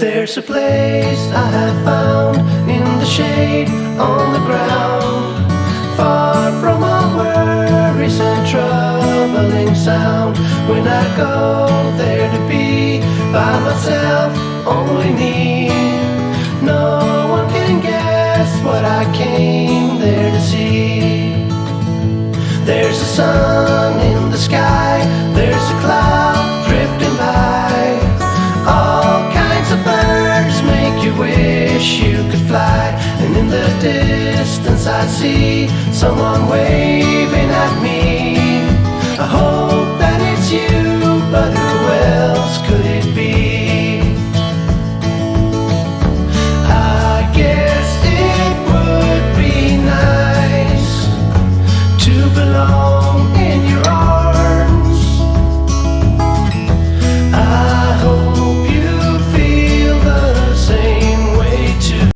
There's a place I have found in the shade on the ground, far from all worries and troubling sound. When I go there to be by myself, only me, no one can guess what I came there to see. There's a sun in the sky, there's a cloud drifting by, all kinds of birds make you wish you could fly. And in the distance I see someone waving at me. I hope that it's you.